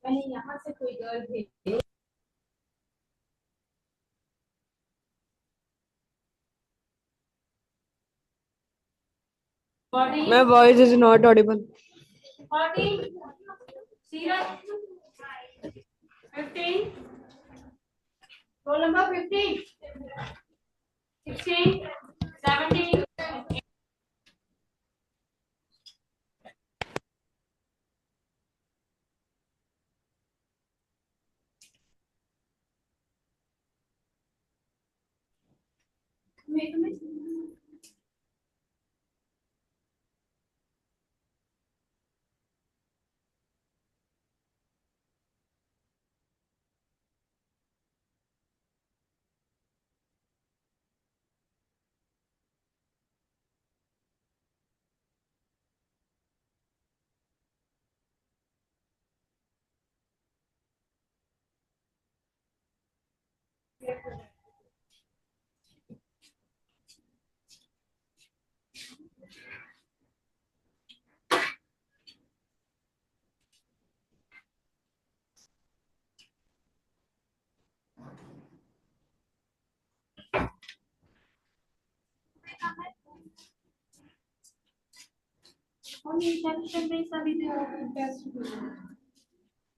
कहीं यहाँ से कोई गर्ल भेज। My voice is not audible. 14, Siraj, 15, roll number 15, 16, 17.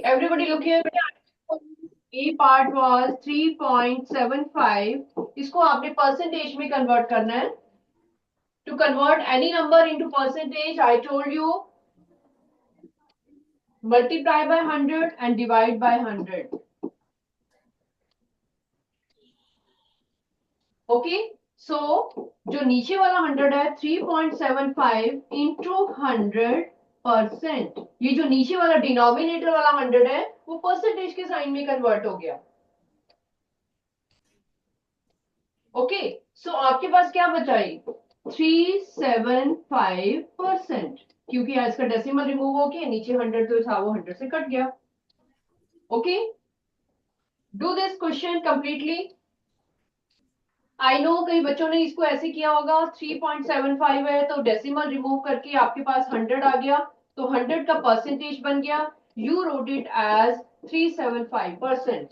Everybody look here. E part was 3.75. इसको आपने परसेंटेज में कन्वर्ट करना है. To convert any number into percentage, I told you multiply by 100 and divide by 100. Okay, so जो नीचे वाला 100 है 3.75 into 100%. ये जो नीचे वाला डिनोमिनेटर वाला 100 है वो परसेंटेज के साइन में कन्वर्ट हो गया. ओके, सो आपके पास क्या बचा है 375%, क्योंकि इसका डेसिमल रिमूव हो गया, नीचे 100 तो था वो 100 से कट गया. Okay, do this question completely. I know कई बच्चों ने इसको ऐसे किया होगा 3.75 है तो डेसिमल रिमूव करके आपके पास 100 आ गया, तो 100 का परसेंटेज बन गया. You wrote it as 375%.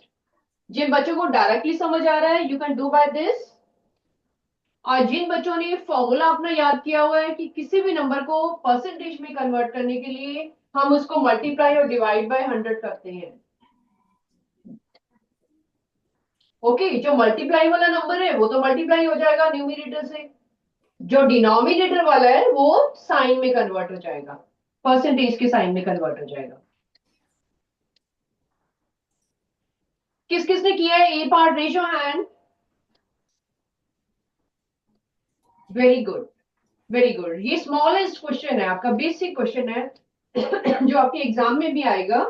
जिन बच्चों को डायरेक्टली समझ आ रहा है you can do by this. और जिन बच्चों ने फॉर्मूला अपना याद किया हुआ है कि किसी भी नंबर को परसेंटेज में कन्वर्ट करने के लिए हम उसको मल्टीप्लाई और डिवाइड बाय 100 करते हैं. ओके, जो मल्टीप्लाई वाला नंबर है वो तो मल्टीप्लाई हो जाएगा न्यूमरेटर से, जो डिनोमिनेटर वाला है वो साइन में कन्वर्ट हो जाएगा, परसेंटेज के साइन में कन्वर्ट हो जाएगा. किस किसने किया है A part, raise your hand. Very good, very good. ये स्मॉलेस्ट क्वेश्चन है आपका, बेसिक क्वेश्चन है जो आपके एग्जाम में भी आएगा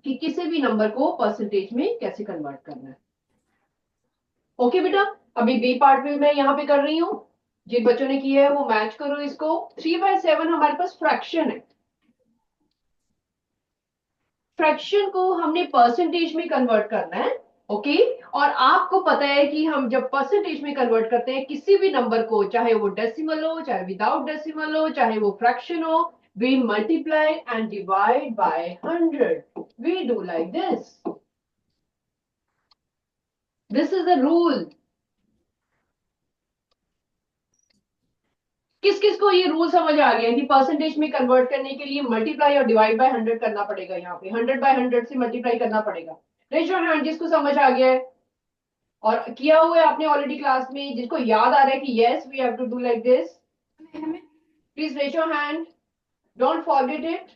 कि किसी भी नंबर को परसेंटेज में कैसे कन्वर्ट करना है. ओके बेटा, अभी बी पार्ट में मैं यहाँ पे कर रही हूँ. जिन बच्चों ने किया है वो मैच करो इसको. 3/7 हमारे पास फ्रैक्शन है. फ्रैक्शन को हमने परसेंटेज में कन्वर्ट करना है. ओके, और आपको पता है कि हम जब परसेंटेज में कन्वर्ट करते हैं किसी भी नंबर को, चाहे वो डेसिमल हो, चाहे विदाउट डेसिमल हो, चाहे वो फ्रैक्शन हो, we multiply and divide by 100. We do like this. This is the rule. किस किस को ये रूल समझ आ गया कि परसेंटेज में कन्वर्ट करने के लिए मल्टीप्लाई और डिवाइड बाय 100 करना पड़ेगा. यहाँ पे 100 बाय 100 से मल्टीप्लाई करना पड़ेगा. रेज योर हैंड जिसको समझ आ गया है और किया हुआ है आपने ऑलरेडी क्लास में, जिसको याद आ रहा है कि yes we have to do like this, please raise your hand. Don't forget it.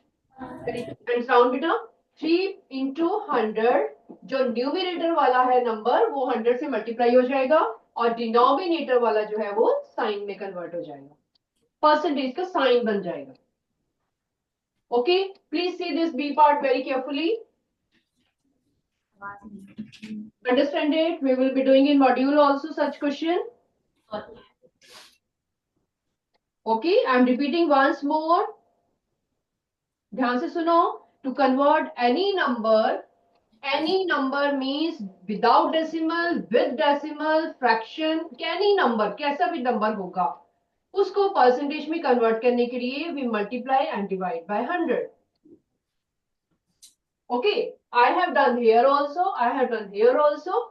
Hands down बेटा. 3 into 100, जो न्यूमिनेटर वाला है नंबर वो 100 से मल्टीप्लाई हो जाएगा और डिनोमिनेटर वाला जो है वो साइन में कन्वर्ट हो जाएगा, परसेंटेज का साइन बन जाएगा. Okay, please see this B part very carefully. Understand it? We will be doing in module also such question. Okay, I am repeating once more. ध्यान से सुनो. To convert any number means without decimal, with decimal, fraction, any number, कैसा भी number होगा उसको percentage में convert करने के लिए we multiply and divide by 100. Okay, I have done here also, I have done here also.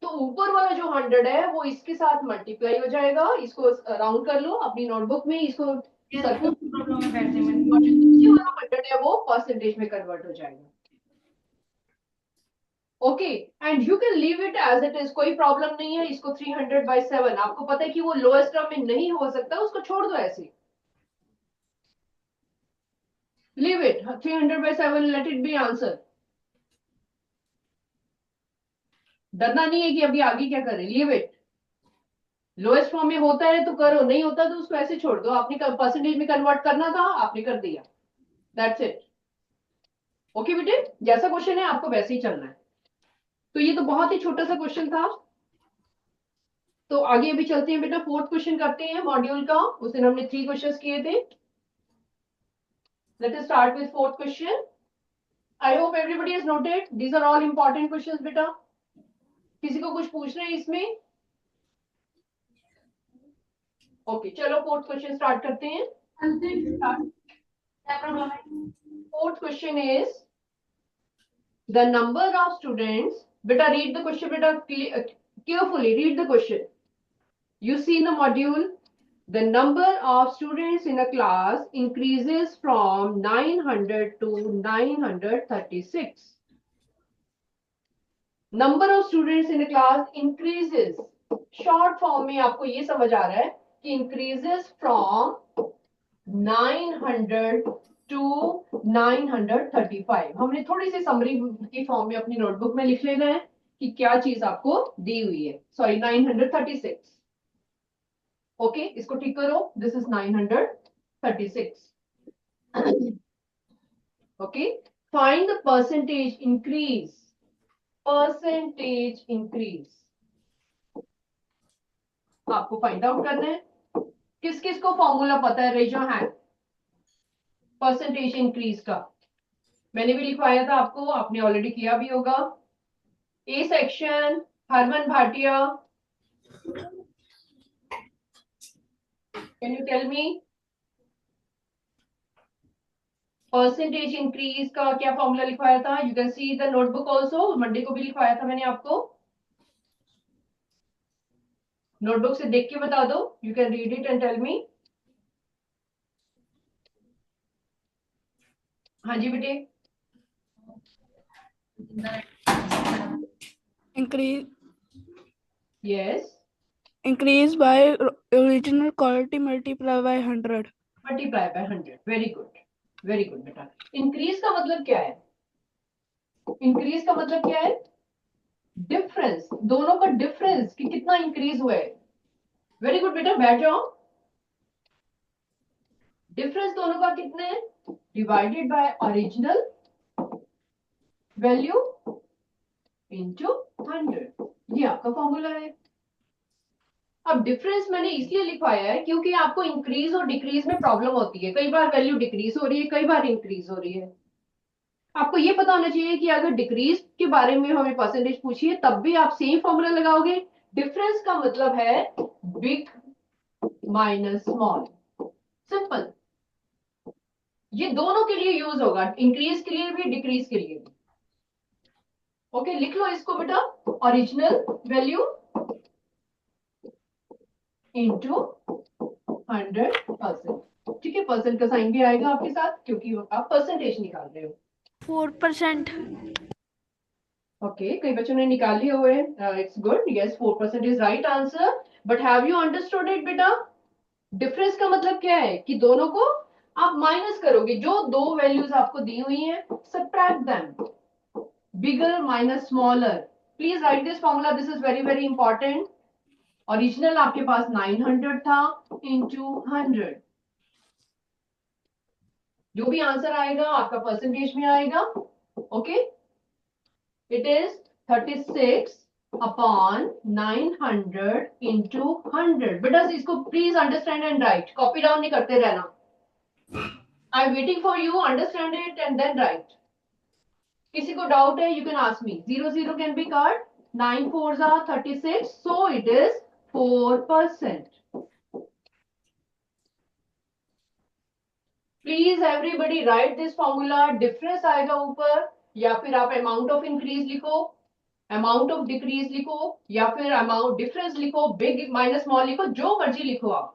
तो ऊपर वाला जो 100 है वो इसके साथ मल्टीप्लाई हो जाएगा, इसको राउंड कर लो अपनी नोटबुक में, इसको सर्कल, प्रॉब्लम में बैठने में और जो नीचे वाला 100 है वो परसेंटेज में कन्वर्ट हो जाएगा। Okay, and you can leave it as it is, कोई प्रॉब्लम नहीं है। इसको 300/7, आपको पता है कि वो लोएस्ट टर्म में नहीं हो सकता, उसको छोड़ दो ऐसे, leave it 300/7, let it be answer. डरना नहीं है कि अभी आगे क्या करें, लीव इट। लोएस्ट फॉर्म में होता है तो करो, नहीं होता तो उसको ऐसे छोड़ दो। आपने परसेंटेज में कन्वर्ट करना था, आपने कर दिया, दैट्स इट। ओके बेटे, जैसा क्वेश्चन है आपको वैसे ही चलना है। तो ये तो बहुत ही छोटा सा क्वेश्चन था। तो आगे अभी चलते हैं बेटा, फोर्थ क्वेश्चन करते हैं मॉड्यूल का। उस दिन हमने 3 क्वेश्चंस किए थे। Let us start with fourth question. I hope everybody has noted, these are all important questions बेटा। किसी को कुछ पूछना है इसमें? ओके, चलो फोर्थ क्वेश्चन स्टार्ट करते हैं। क्या प्रॉब्लम है? Fourth question is the number of students, beta read the question, beta carefully read the question. You see in the module, the number of students in a class increases from 900 to 936. Number of students in a class increases, short form में आपको ये समझ आ रहा है कि increases from 900 to 935। हमने थोड़ी सी समरी की फॉर्म में अपनी नोटबुक में लिख लेना है कि क्या चीज आपको दी हुई है। सॉरी, 936। ओके, इसको ठीक करो, this is 936। Okay, find the percentage increase, percentage increase आपको फाइंड आउट करना है। किस किस को फॉर्मूला पता है, raise your hand. Percentage increase का मैंने भी लिखवाया था आपको, आपने ऑलरेडी किया भी होगा। A section, Harman Bhatia, can you tell me percentage increase का क्या फॉर्मूला लिखवाया था? You can see the notebook also, Monday को भी लिखवाया था मैंने आपको। नोटबुक से देख के बता दो, you can read it and tell me. हाँ जी बेटे। Increase यस, increase by original quality multiply by 100. Multiply by 100। Very good, very good बेटा। इंक्रीज का मतलब क्या है? इंक्रीज का मतलब क्या है? डिफरेंस, दोनों का डिफरेंस कि कितना इंक्रीज हुआ है। वेरी गुड बेटा, बैठ जाओ। डिफरेंस दोनों का कितना है? Divided by original value into 100, ये आपका फॉर्मूला है। अब डिफरेंस मैंने इसलिए लिखवाया है क्योंकि आपको इंक्रीज और डिक्रीज में प्रॉब्लम होती है, कई बार वैल्यू डिक्रीज हो रही है, कई बार इंक्रीज हो रही है। आपको ये पता होना चाहिए कि अगर डिक्रीज के बारे में हमें परसेंटेज पूछिए तब भी आप सेम फॉर्मूला लगाओगे। डिफरेंस का मतलब है बिग माइनस स्मॉल, सिंपल। ये दोनों के लिए यूज होगा, इंक्रीज के लिए भी, डिक्रीज के लिए भी। ओके, लिख लो इसको बेटा, ओरिजिनल वैल्यू इंटू 100%। ठीक है, परसेंट का साइन भी आएगा आपके साथ क्योंकि आप परसेंटेज निकाल रहे हो। 4%. ओके, कई बच्चों ने निकाल लिए हुए हैं, it's good, yes 4% is right answer. But have you understood it बेटा? डिफरेंस का मतलब क्या है कि दोनों को आप माइनस करोगे, जो दो वैल्यूज आपको दी हुई हैं, subtract them, bigger minus smaller. Please right this formula, this is very very important. Original आपके पास 900 था इंटू 100, जो भी आंसर आएगा आपका परसेंटेज में आएगा। Okay, it is 36 upon 900 into 100। बेटा इसको please understand and write, copy down नहीं करते रहना। I am waiting for you, understand it and then write. किसी को डाउट है, you can ask me. 0 can be cut, 9 4s are 36, so it is 4%. Please everybody write this formula. Difference आएगा ऊपर, या फिर आप अमाउंट ऑफ इंक्रीज लिखो, amount of decrease लिखो, या फिर अमाउंट डिफरेंस लिखो, बिग माइनस स्मॉल लिखो, जो मर्जी लिखो आप,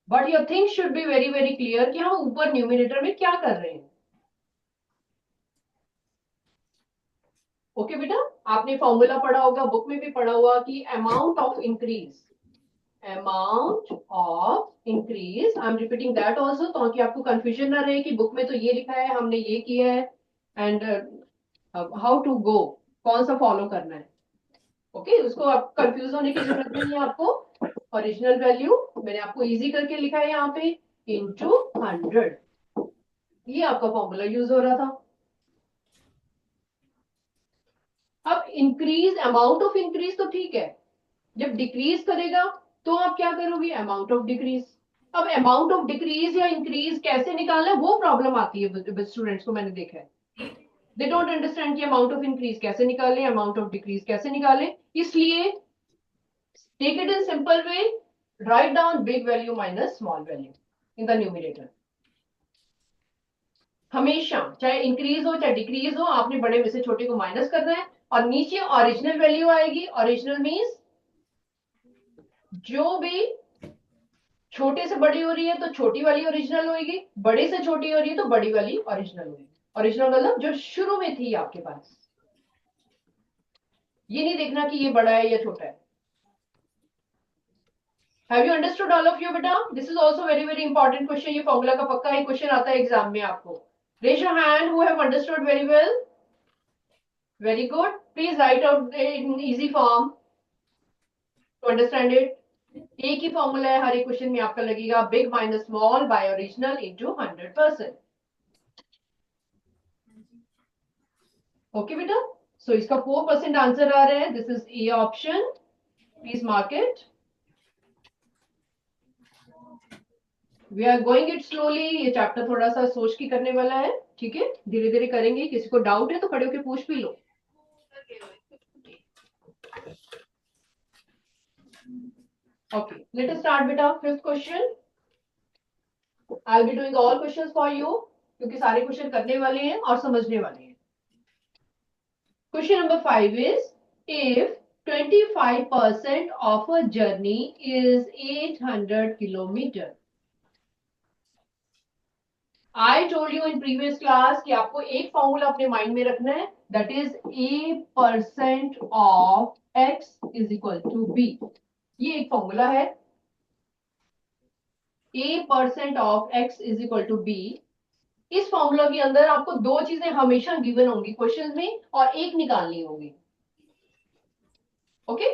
but your thing should be very very clear कि हम ऊपर न्यूमिनेटर में क्या कर रहे हैं। ओके बेटा, आपने फॉर्मूला पढ़ा होगा, बुक में भी पढ़ा हुआ कि amount of increase, amount of increase, I am repeating that also ताकि आपको कंफ्यूजन ना रहे कि बुक में तो ये लिखा है, हमने ये किया है, एंड हाउ टू गो, कौन सा फॉलो करना है। ओके, उसको आप कंफ्यूज होने की जरूरत नहीं है आपको। ओरिजिनल वैल्यू मैंने आपको इजी करके लिखा है यहाँ पे, इंटू 100, ये आपका फॉर्मूला यूज हो रहा था। अब इंक्रीज, अमाउंट ऑफ इंक्रीज तो ठीक है, जब डिक्रीज करेगा तो आप क्या करोगे, अमाउंट ऑफ डिक्रीज। अब अमाउंट ऑफ डिक्रीज या इंक्रीज कैसे निकालना है, वो प्रॉब्लम आती है स्टूडेंट्स को, मैंने देखा है। दे डोंट अंडरस्टैंड कि अमाउंट ऑफ इंक्रीज कैसे निकालें, अमाउंट ऑफ डिक्रीज कैसे निकालें। इसलिए take it in simple way, write down big value minus small value in the numerator. हमेशा चाहे इंक्रीज हो चाहे डिक्रीज हो, आपने बड़े में से छोटे को माइनस करना है, और नीचे ओरिजिनल वैल्यू आएगी। ओरिजिनल मीन्स जो भी छोटे से बड़ी हो रही है तो छोटी वाली ओरिजिनल होगी, बड़े से छोटी हो रही है तो बड़ी वाली ओरिजिनल होगी। ओरिजिनल मतलब जो शुरू में थी आपके पास। ये नहीं देखना कि ये बड़ा है या छोटा है। Have you understood all of you बेटा? This is also very very important question. ये फॉर्मूला का पक्का ही क्वेश्चन आता है एग्जाम में आपको। Raise your hand who have understood very well. Very good, please write out in easy form to understand it. एक ही फॉर्मूला है, हर एक क्वेश्चन में आपका लगेगा, big minus small by original into 100%। Okay बेटा, सो इसका 4% आंसर आ रहा है। This is a option, please mark it. We are going it slowly, ये चैप्टर थोड़ा सा सोच के करने वाला है, ठीक है, धीरे धीरे करेंगे। किसी को डाउट है तो खड़े होकर पूछ भी लो। ओके, लेट अस स्टार्ट बेटा। Fifth question, I will be doing all questions for you, क्योंकि सारे क्वेश्चन करने वाले हैं और समझने वाले हैं। Question number 5 is, if 25% of a journey is 800 kilometer. I told you in previous class कि आपको एक फॉर्मूला अपने माइंड में रखना है, that is a% of x is equal to b. ये एक फॉर्मूला है, a% of x is equal to b. इस फॉर्मूला के अंदर आपको दो चीजें हमेशा गिवन होंगी क्वेश्चंस में, और एक निकालनी होगी। ओके,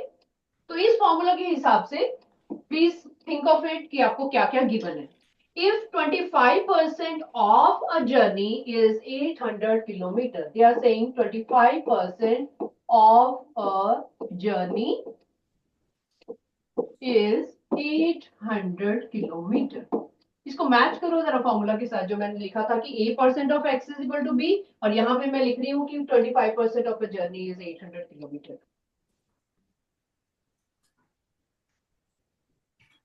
तो इस फॉर्मूला के हिसाब से प्लीज थिंक ऑफ इट कि आपको क्या क्या गिवन है। If 25% of a journey is 800 kilometre, they are saying 25% of a journey is 800 kilometre. इसको मैच करो जरा फॉर्मूला के साथ, जो मैंने लिखा था कि a% of x is equal to b, और यहां पे मैं लिख रही हूँ कि 25% of a journey is 800 kilometre.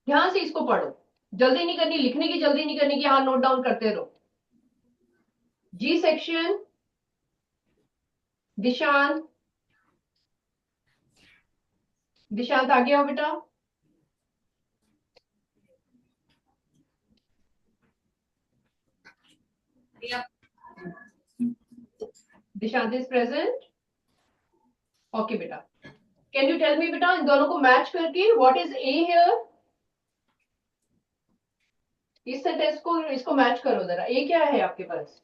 ध्यान से इसको पढ़ो, जल्दी नहीं करनी, लिखने की जल्दी नहीं करनी कि हाँ नोट डाउन करते रहो। जी सेक्शन, दिशांत, दिशांत आगे आओ बेटा। Dishant is present. ओके बेटा, कैन यू टेल मी बेटा, इन दोनों को मैच करके व्हाट इज ए हियर। इस सेंटेंस को, इसको मैच करो जरा, ए क्या है आपके पास।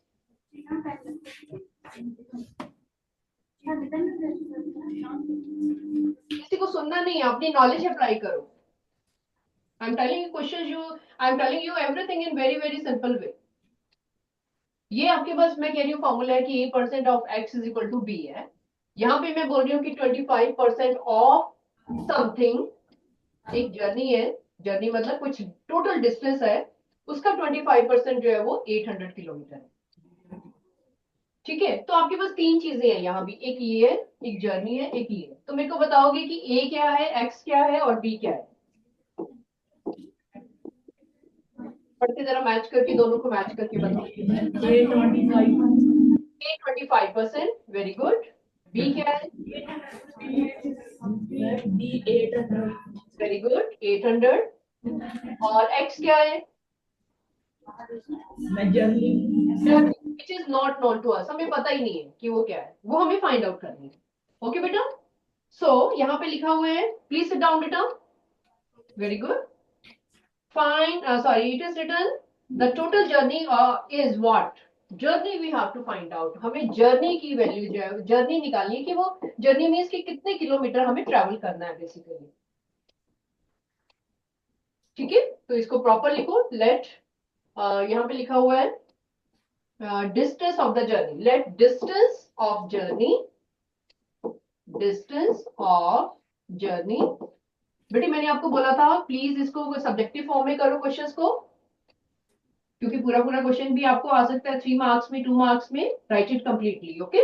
किसी को सुनना नहीं, अपनी नॉलेज अप्लाई करो। I am telling you question, you I am telling you everything in very very simple way. ये आपके पास मैं कह रही हूँ फॉर्मूला है कि a% of x is equal to b है। यहाँ पे मैं बोल रही हूँ कि 25% ऑफ समथिंग, एक जर्नी है, जर्नी मतलब कुछ टोटल डिस्टेंस है, उसका 25% जो है वो 800 किलोमीटर है। ठीक है, तो आपके पास तीन चीजें हैं यहाँ भी, एक ये है, एक जर्नी है, एक ये है। तो मेरे को बताओगे कि a क्या है, x क्या है और b क्या है। पढ़ते जरा मैच करके, दोनों को मैच करके बताओ। 825%, वेरी गुड। बी क्या है? Very good, 800। और एक्स क्या है? Which is not known to us, हमें पता ही नहीं है कि वो क्या है, वो हमें फाइंड आउट करनी है। ओके बेटा, सो यहाँ पे लिखा हुआ है, प्लीज सिट डाउन बेटा। Very good. Find, sorry, it is written the total journey is what? Journey we have to find out. हमें जर्नी की वैल्यू जो है, जर्नी निकालनी है कि वो जर्नी मीन्स कि कितने किलोमीटर हमें ट्रैवल करना है बेसिकली। ठीक है, तो इसको प्रॉपर लिखो। लेट, यहाँ पे लिखा हुआ है distance of the journey. Let distance of journey, distance of journey. बेटी मैंने आपको बोला था प्लीज इसको सब्जेक्टिव फॉर्म में करो क्वेश्चंस को, क्योंकि पूरा पूरा क्वेश्चन भी आपको आ सकता है 3 मार्क्स में, 2 मार्क्स में। Right it completely. ओके,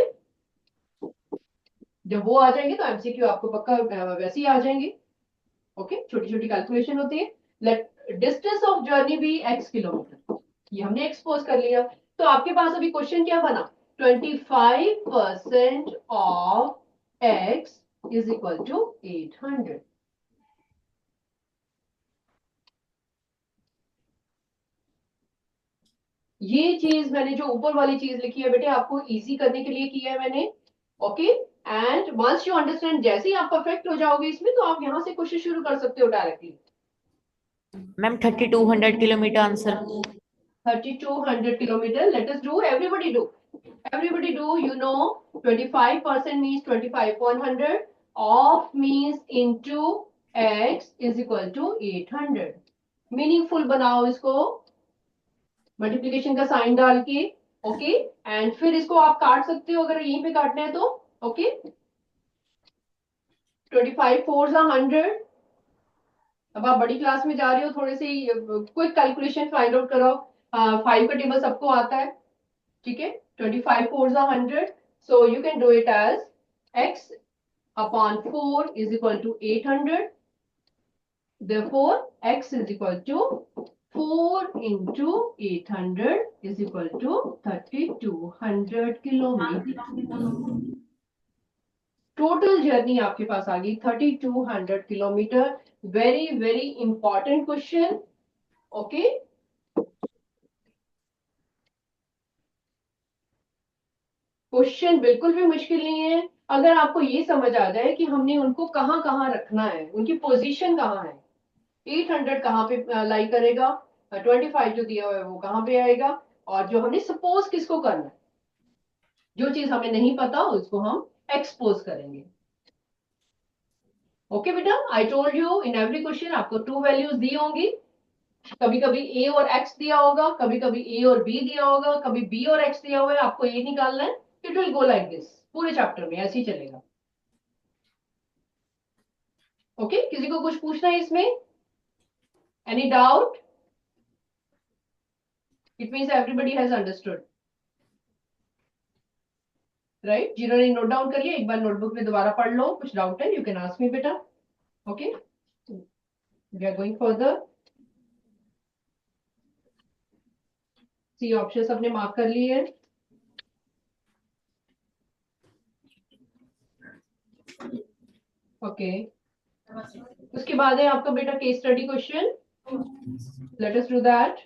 जब वो आ जाएंगे तो एमसीक्यू आपको पक्का वैसे ही आ जाएंगे। ओके, छोटी छोटी कैलकुलेशन होती है। लेट डिस्टेंस ऑफ जर्नी भी x किलोमीटर, ये हमने एक्सपोज कर लिया। तो आपके पास अभी क्वेश्चन क्या बना? 25% of x is equal to 800। ये चीज मैंने जो ऊपर वाली चीज लिखी है बेटे, आपको इजी करने के लिए किया है मैंने। Okay, and once you understand, जैसे ही आप परफेक्ट हो जाओगे इसमें, तो आप यहाँ से क्वेश्चन शुरू कर सकते हो directly. Ma'am 3200 kilometre answer. 3200 kilometre. Late us do, everybody do, everybody do, you know 25% means 25/100, off means into x is equal to 800। Meaningful बनाओ इसको मल्टीप्लिकेशन का साइन डाल के। ओके, एंड फिर इसको आप काट सकते हो अगर यहीं पे काटना है तो। Okay, 25 4s are 100। अब आप बड़ी क्लास में जा रहे हो, थोड़े से क्विक कैलकुलेशन फाइंड आउट करो। 5 का टेबल सबको आता है, ठीक है। 25 4s are 100, so you can do it as x upon 4 is equal to 800। therefore x is equal to 4 into 800 is equal to 3200 kilometre. Total journey आपके पास आ गई 3200 kilometre. Very very important question. Okay, question बिल्कुल भी मुश्किल नहीं है। अगर आपको ये समझ आ जाए कि हमने उनको कहाँ कहाँ रखना है, उनकी पोजीशन कहाँ है, 800 कहाँ पे लाई करेगा, 25 जो दिया हुआ है वो कहाँ पे आएगा, और जो हमने सपोज किसको करना है, जो चीज हमें नहीं पता उसको हम एक्सपोज करेंगे। ओके बेटा, आई told you in every question आपको 2 वैल्यूज दी होंगी। कभी कभी ए और एक्स दिया होगा, कभी कभी ए और बी दिया होगा, कभी बी और एक्स दिया हुआ है, आपको ये निकालना है। It will go like this, पूरे चैप्टर में ऐसे ही चलेगा। ओके, किसी को कुछ पूछना है इसमें? Any doubt? It means everybody has understood, right. जिन्होंने नोट डाउन कर लिया एक बार नोटबुक में दोबारा पढ़ लो, कुछ डाउट है यू कैन आस्क मी बेटा। Okay, we are going further. C option सबने मार्क कर लिए है। ओके, उसके बाद है आपका बेटा case study question. Let us do that.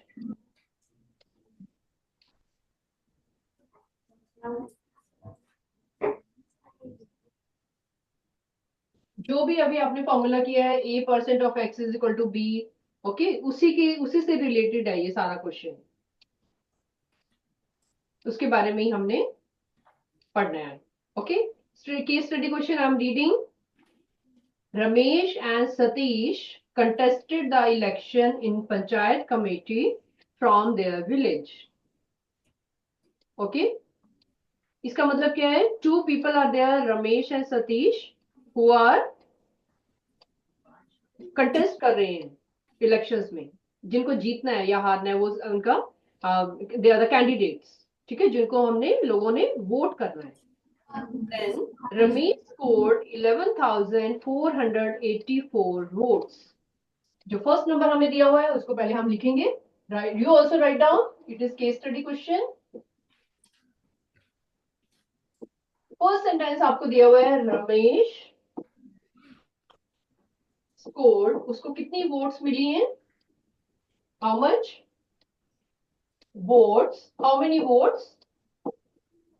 जो भी अभी आपने फॉर्मूला किया है a% of x is equal to B, okay, उसी से रिलेटेड है ये सारा क्वेश्चन, उसके बारे में ही हमने पढ़ना है। Okay, case study question I am reading. Ramesh and Satish contested the election in Panchayat committee from their village. Okay, इसका मतलब क्या है? 2 people are there, Ramesh and Satish, who are contest कर रहे हैं इलेक्शंस में, जिनको जीतना है या हारना है वो उनका दे आर द कैंडिडेट्स, ठीक है, जिनको हमने लोगों ने वोट करना है। Then Ramesh scored 11,484 votes। जो फर्स्ट नंबर हमें दिया हुआ है उसको पहले हम लिखेंगे, Right, you also write down. It is case study question. First sentence आपको दिया हुआ है, रमेश स्कोर्ड, उसको कितनी वोट्स मिली हैं? How much votes? How many votes?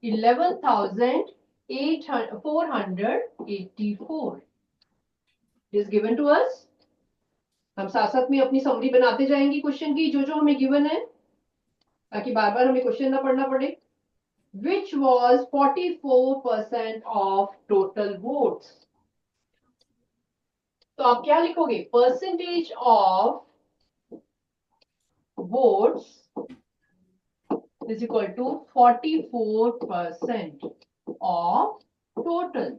11,484 is given to us. हम साथ साथ में अपनी समरी बनाते जाएंगे क्वेश्चन की, जो जो हमें गिवन है, ताकि बार बार हमें क्वेश्चन ना पढ़ना पड़े. Which was 44% of total votes. तो आप क्या लिखोगे? Percentage of votes is equal to 44% of total.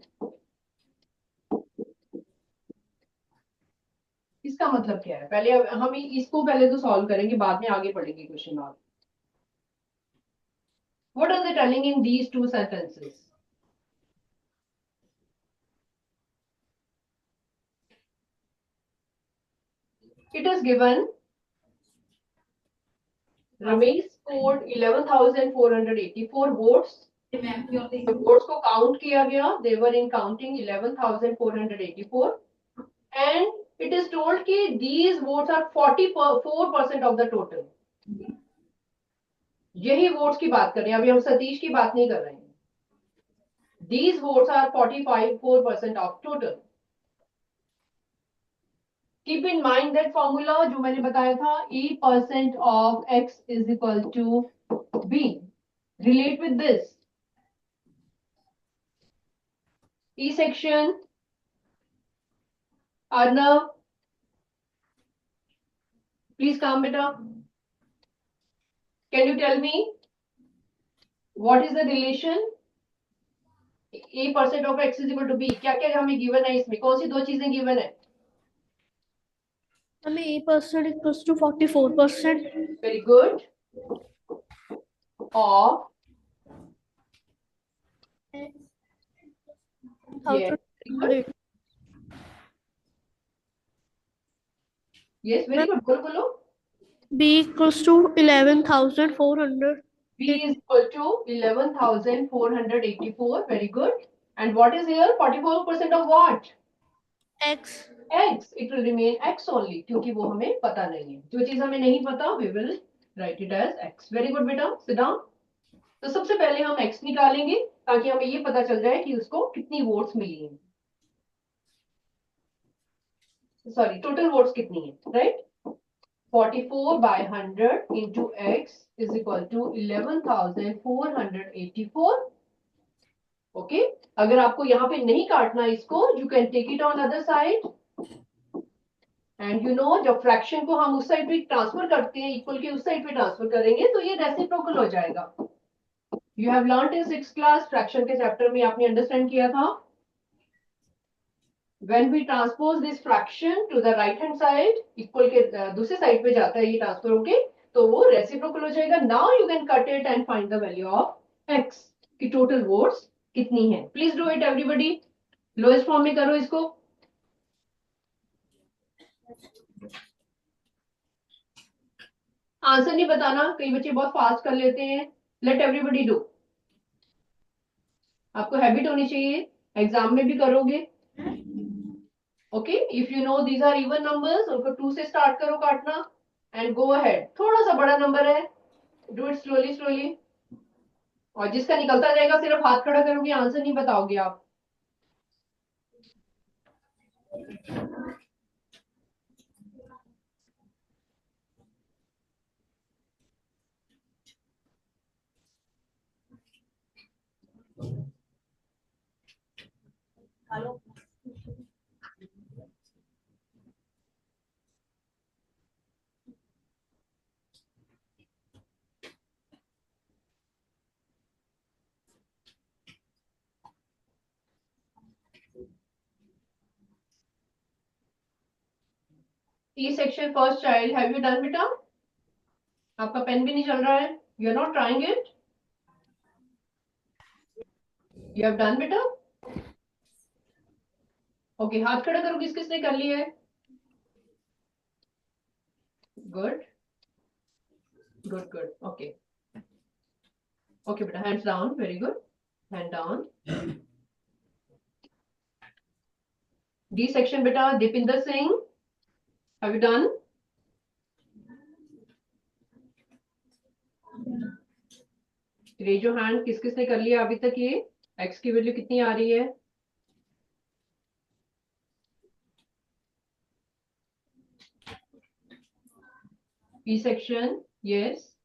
इसका मतलब क्या है? पहले हम इसको पहले तो सॉल्व करेंगे, बाद में आगे पढ़ेंगे क्वेश्चन. और what are they telling in these two sentences? It is given Ramesh scored 11,484 votes. The votes को काउंट किया गया. They were in counting 11,484, and it is told कि these votes are 44% of the total. यही votes की बात कर रहे हैं, अभी हम सतीश की बात नहीं कर रहे हैं. These votes are 44% of total. Keep in mind that formula जो मैंने बताया था, E% of X is equal to B. Relate with this. E section. Arnav, please come beta. Can you tell me what is the relation? A% of X is equal to B. क्या क्या हमें given है इसमें? कौन सी दो चीजें given है? हमें A% equals to 44%. Very good. Of yes, good. Yes, very good. बोलो बोलो. B equals to 11,400. B is equal to 11,484. Very good. And what is here? 44% of what? X. X. It will remain X only, क्योंकि वो हमें पता नहीं है. जो चीज हमें नहीं पता, we will write it as X. Very good बेटा. Sit down. तो सबसे पहले हम X निकालेंगे, ताकि हमें ये पता चल जाए कि उसको कितनी वोट्स मिली हैं. सॉरी, टोटल वोट्स कितनी है, right? 44 by 100 into X is equal to 11,484. Okay, अगर आपको यहाँ पे नहीं काटना इसको, you can take it on other side. And you know, जब फ्रैक्शन को हम उस साइड पे ट्रांसफर करते हैं, इक्वल के उस साइड पे ट्रांसफर करेंगे, तो ये रेसिप्रोकल हो जाएगा. You have learned in 6th class, fraction के चैप्टर में आपने अंडरस्टैंड किया था. When we transpose this fraction to the right hand side, equal के दूसरे साइड पे जाता है ये ट्रांसफर होके, तो वो रेसिप्रोकल हो जाएगा. Now you can cut it and find the value of X की टोटल वोट्स कितनी है. Please do it everybody. Lowest form में करो इसको. आंसर नहीं बताना, कई बच्चे बहुत फास्ट कर लेते हैं. Let everybody do. आपको हैबिट होनी चाहिए, एग्जाम में भी करोगे. Okay, if you know these are even numbers, उनको 2 से स्टार्ट करो काटना एंड गो अहेड. थोड़ा सा बड़ा नंबर है, डू इट स्लोली स्लोली. और जिसका निकलता जाएगा सिर्फ हाथ खड़ा करोगे, आंसर नहीं बताओगे आप. Hello, E section first child, have you done बेटा? आपका पेन भी नहीं चल रहा है. You are not trying it. You have done बेटा. ओके, हाथ खड़ा करो किसने कर लिया है. Good. Good, good. Okay. Okay, beta, hands down. Very good. Hand down. D section, beta. Dipinder Singh. Have you done? Raise your hand. किस किसने कर लिया अभी तक ये? X की वैल्यू कितनी आ रही है? E section. Yes.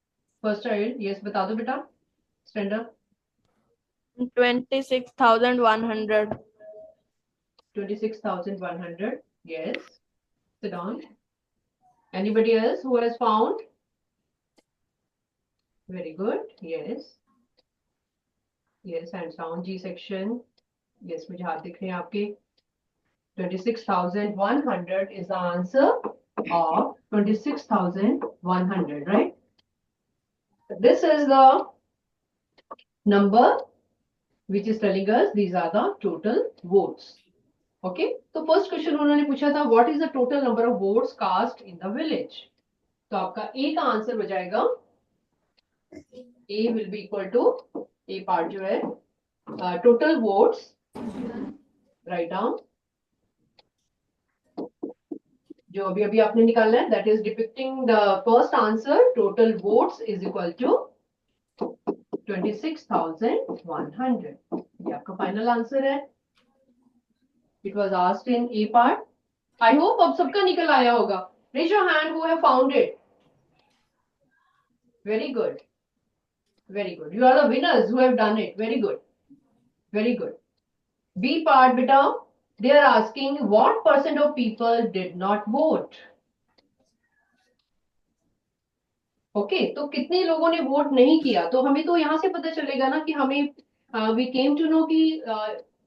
First child. Yes. बता दो बेटा. Stand up. 26,100. 26,100. Yes. Sit down. Anybody else who has found? Very good. Yes. Yes, hands down. G section. Yes, मुझे हाथ दिख रहे हैं आपके. 26,100 is the answer of 26,100, right? This is the number which is telling us these are the total votes. Okay, तो first question उन्होंने पूछा था what is the total number of votes cast in the village. तो आपका A का answer हो जाएगा A will be equal to A part जो है टोटल वोट्स. राइट डाउन जो अभी अभी आपने निकालना है that is depicting the first answer. Total votes is equal to 26,100. ये आपका फाइनल आंसर है. It was asked in A part. I hope अब सबका निकल आया होगा. Raise your hand who have found it. Very good. Very good. You are the winners who have done it. Very good. Very good. B part, beta. They are asking what % of people did not vote. Okay, तो कितने लोगों ने vote नहीं किया. तो हमें तो यहाँ से पता चलेगा ना कि हमें we came to know कि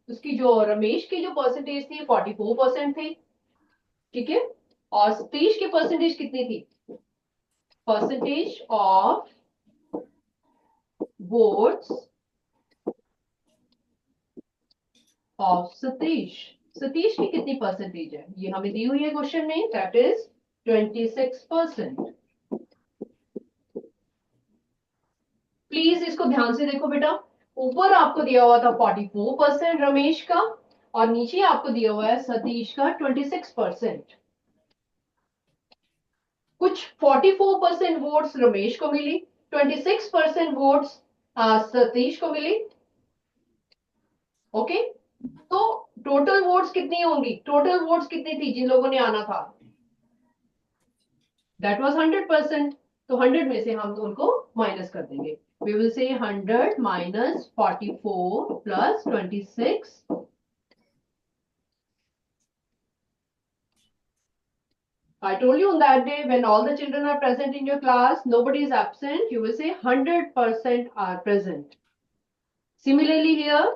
उसकी जो रमेश की जो परसेंटेज थी 44% थे. ठीक है. और सतीश की परसेंटेज कितनी थी? Percentage of votes of Satish. Satish की कितनी परसेंटेज है ये हमें दी हुई है क्वेश्चन में. That is 26%. प्लीज इसको ध्यान से देखो बेटा. ऊपर आपको दिया हुआ था 44% रमेश का और नीचे आपको दिया हुआ है सतीश का 26%. कुछ 44% वोट्स रमेश को मिली, 26% वोट्स सतीश को मिली. ओके, तो टोटल वोट्स कितनी होंगी? टोटल वोट्स कितनी थी जिन लोगों ने आना था? That was 100%. तो 100 में से हम उनको माइनस कर देंगे. We will say 100 minus 44 plus 26. I told you on that day when all the children are present in your class, nobody is absent. You will say 100% are present. Similarly here,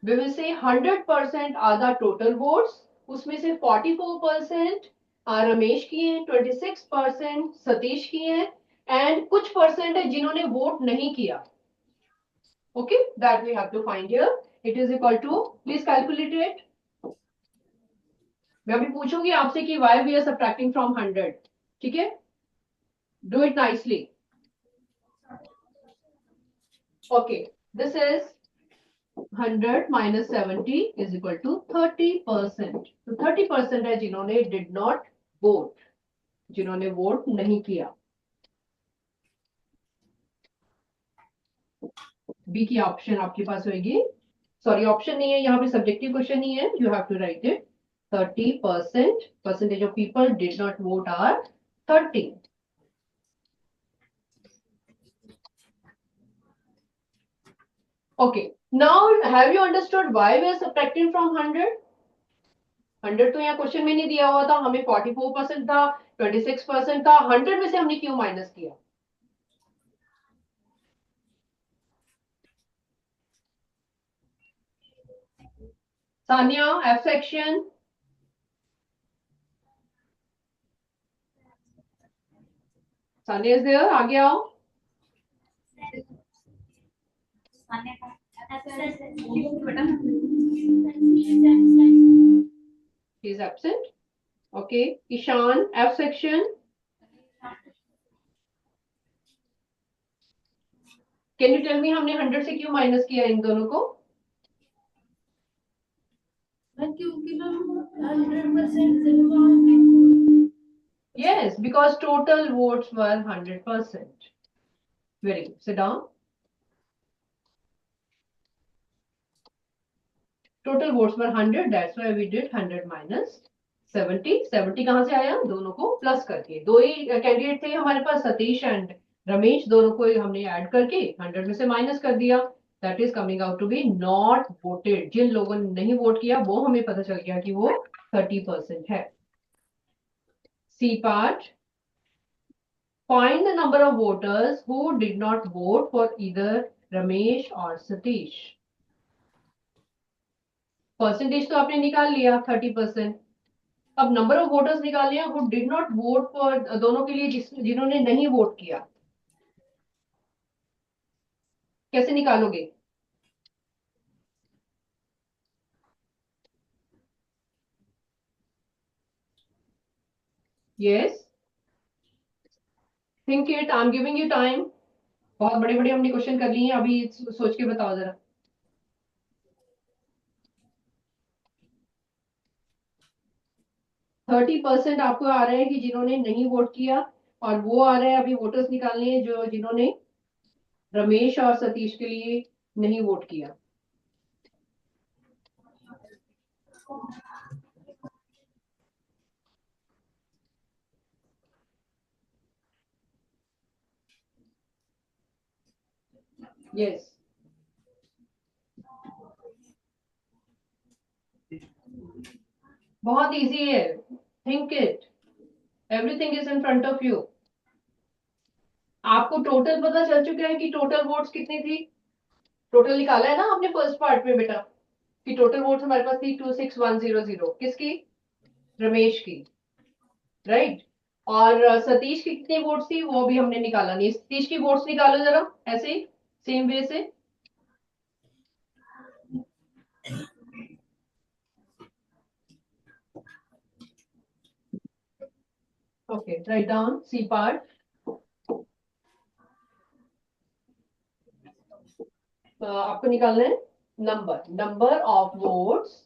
we will say 100% are the total votes. उसमें से 44% रमेश की हैं, 26% सतीश की हैं and कुछ percent है जिन्होंने vote नहीं किया. Okay, that we have to find here. It is equal to, please calculate it. मैं अभी पूछूंगी आपसे कि why we are subtracting from 100. ठीक है, do it nicely. Okay, this is 100 minus 70 is equal to 30%. तो 30% है जिन्होंने did not vote, जिन्होंने वोट नहीं किया. बी की ऑप्शन आपके पास होगी. सॉरी, ऑप्शन नहीं है यहाँ पे, सब्जेक्टिव क्वेश्चन नहीं है. You have to write it. 30% percentage of people did not vote are 30. Okay, now have you understood why we are subtracting from 100? 100 तो यहाँ क्वेश्चन में नहीं दिया हुआ था. हमें 44% था, 26% था. 100 में से हमने क्यों माइनस किया? Sania, F section. Sania is there. आगे आओ. He is absent. Okay, Ishan, F section. Can you tell me हमने 100 से क्यों माइनस किया इन दोनों को? क्योंकि ma'am 100% Yes, because total votes were 100%. Very good. Sit down. Total votes were 100. That's why we did 100 minus 70. 70 कहाँ से आया? दोनों को प्लस करके. दो ही कैंडिडेट थे हमारे पास, सतीश एंड रमेश. दोनों को हमने ऐड करके 100 में से माइनस कर दिया. That is coming out to be not voted. जिन लोगों ने नहीं वोट किया वो हमें पता चल गया कि वो 30% है. C part. Find the number of voters who did not vote for either Ramesh or Satish. Percentage तो आपने निकाल लिया 30%. अब नंबर ऑफ वोटर्स निकालने हैं who did not vote for, दोनों के लिए जिन्होंने नहीं वोट किया. कैसे निकालोगे? Yes, think it. I am giving you time. बहुत बड़े बड़े हमने क्वेश्चन कर लिए हैं, अभी सोच के बताओ जरा. थर्टी परसेंट आपको आ रहे हैं कि जिन्होंने नहीं वोट किया, और वो आ रहे हैं अभी वोटर्स निकालने हैं जो जिन्होंने रमेश और सतीश के लिए नहीं वोट किया. यस, बहुत इजी है. Think it. Everything is in front of you. आपको टोटल पता चल चुका है कि टोटल वोट्स कितनी थी. टोटल निकाला है ना आपने फर्स्ट पार्ट में बेटा, कि टोटल वोट्स हमारे पास थी 26100. किसकी? रमेश की. राइट. और सतीश की कितनी वोट्स थी वो भी हमने निकाला नहीं. सतीश की वोट्स निकालो जरा ऐसे ही सेम वे से. Okay, write down C part. आपको निकालना है number of votes.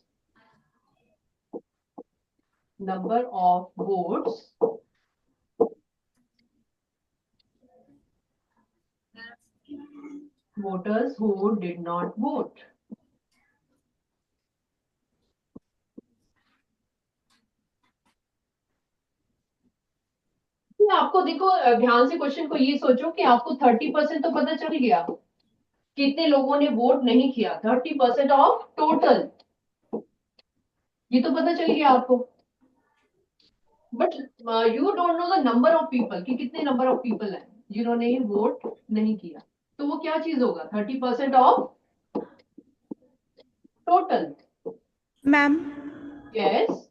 Number of votes voters who did not vote. आपको देखो ध्यान से क्वेश्चन को ये सोचो कि आपको 30% तो पता चल गया कितने लोगों ने वोट नहीं किया. 30% ऑफ टोटल ये तो पता चल गया आपको. But you don't know the number of people कि कितने नंबर ऑफ पीपल हैं जिन्होंने वोट नहीं किया. तो वो क्या चीज होगा? 30% of total. Ma'am, yes.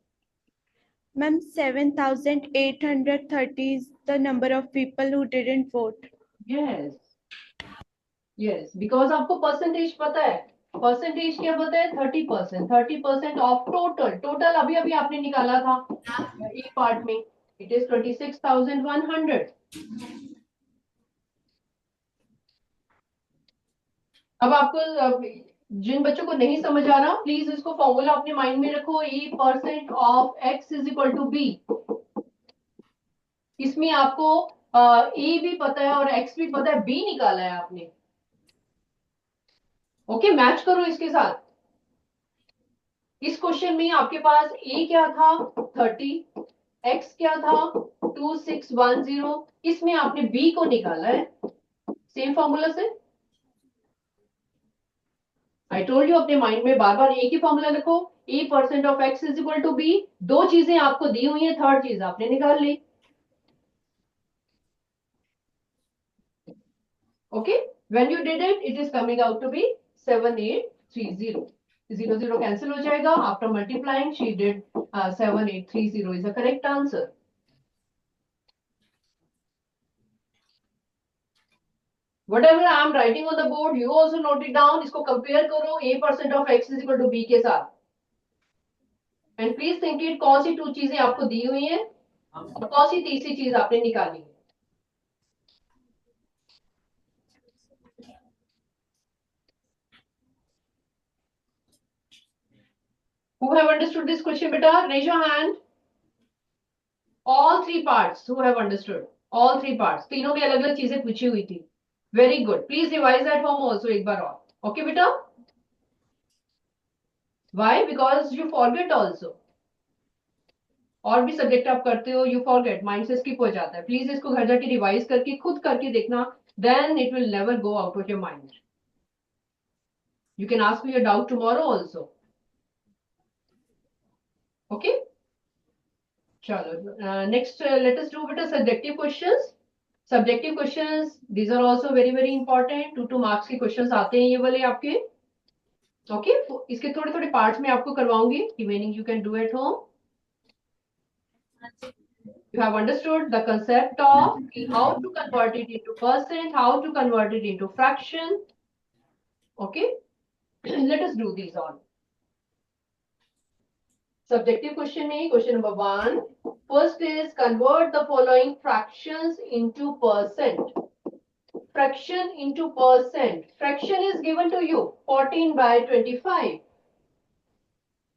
ma'am, 7,830 is the number of people who didn't vote. Yes, yes, because आपको परसेंटेज पता है. परसेंटेज क्या पता है? 30%. 30% ऑफ टोटल. टोटल अभी अभी आपने निकाला था एक पार्ट में. It is 26,100. अब आपको जिन बच्चों को नहीं समझ आ रहा प्लीज इसको फॉर्मूला अपने माइंड में रखो. E% of x is equal to b. इसमें आपको ए भी पता है और x भी पता है, b निकाला है आपने. ओके, मैच करो इसके साथ. इस क्वेश्चन में आपके पास a क्या था? 30. x क्या था? 2610. इसमें आपने b को निकाला है सेम फॉर्मूला से. आई टोल्ड यू अपने माइंड में बार बार एक ही फॉर्मूला रखो. E% of x is equal to b. दो चीजें आपको दी हुई है, थर्ड चीज आपने निकाल ली. Okay, when you did it it is coming out to be 7830. 0 cancel हो जाएगा. After multiplying she did 7830 is the correct answer. Whatever I am writing on the board, you also note it down. इसको compare करो A% of x is equal to b के साथ. And please think it, कौन सी to चीजें आपको दी हुई हैं और कौन सी तीसरी चीज आपने निकाली है. Who have understood this question, beta? Raise your hand. All three parts. Who have understood? All three parts. तीनों की अलग अलग चीजें पूछी हुई थी. Very good. Please revise at home also एक बार और. Okay, beta? Why? Because you forget also. और भी सब्जेक्ट आप करते हो, you forget, माइंड से स्किप हो जाता है. प्लीज इसको घर जाके रिवाइज करके खुद करके देखना. Then it will never go out of your mind. You can ask me your doubt tomorrow also. Okay? Chalo. Next, let us do beta subjective questions. Subjective questions, these are also very very important. 2 marks के questions आते हैं ये वाले आपके. Okay? इसके थोड़े थोड़े parts में आपको करवाऊंगी. Remaining you can do at home. You have understood the concept of how to convert it into percent, how to convert it into fraction. Okay? Let us do these all. Subjective question A, question number 1. First is convert the following fractions into percent. Fraction into percent. Fraction is given to you 14 by 25.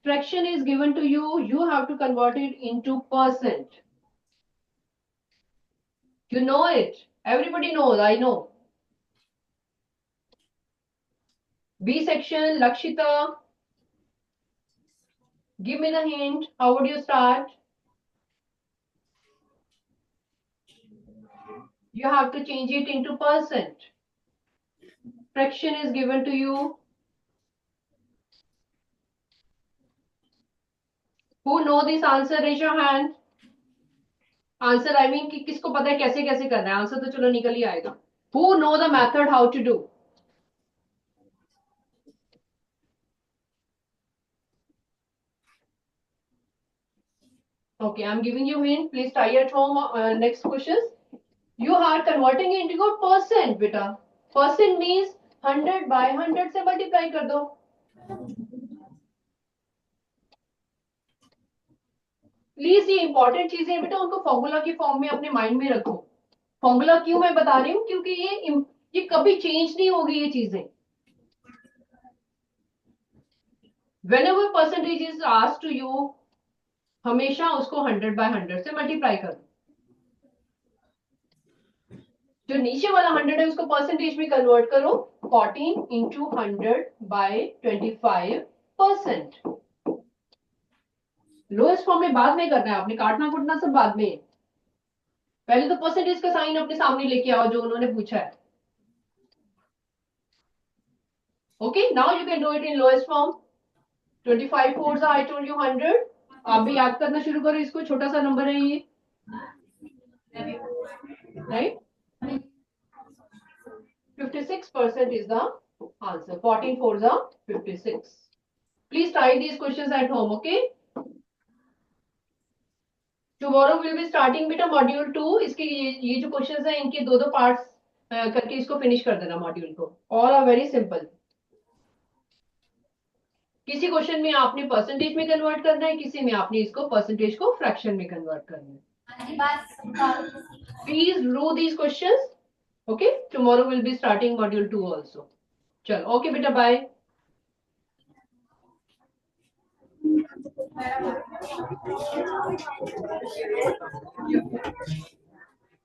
Fraction is given to you. You have to convert it into percent. You know it. Everybody knows. I know. B section, Lakshita. Give me the hint. How would you start? You have to change it into percent. Fraction is given to you. Who know this answer? Raise your hand. Answer, I mean, कि किसको पता है कैसे कैसे करना है? Answer तो चलो निकल ही आएगा. Who know the method how to do? Okay, I'm giving you hint. Please try at home. Next questions. You are converting it into percent, beta. Percent means 100 by 100 से multiply कर दो. प्लीज ये important चीजें बेटा उनको formula की form में अपने माइंड में रखो. फॉर्मूला क्यों मैं बता रही हूँ? क्योंकि ये कभी चेंज नहीं होगी ये चीजें. Whenever percentage is asked to you, हमेशा उसको 100 by 100 से मल्टीप्लाई कर दो. जो नीचे वाला 100 है उसको परसेंटेज में कन्वर्ट करो. 14 into 100 by 25%. लोएस्ट फॉर्म में बाद में करना है. आपने काटना कुटना सब बाद में. पहले तो परसेंटेज का साइन अपने सामने लेके आओ जो उन्होंने पूछा है. Okay, now you can do it in lowest form. 25 4 I told you 100. आप भी याद करना शुरू करो इसको. छोटा सा नंबर है ये, right? 56% is the answer. 14 4s are 56. Please try these questions at home. Okay? Tomorrow we'll be starting beta module 2. इसके ये जो questions हैं इनके दो parts करके इसको finish कर देना module को. All are very simple. किसी क्वेश्चन में आपने परसेंटेज में कन्वर्ट करना है, किसी में आपने इसको परसेंटेज को फ्रैक्शन में कन्वर्ट करना है. Please do these questions. Okay, tomorrow will be starting module 2 also. चलो, ओके बेटा, बाय.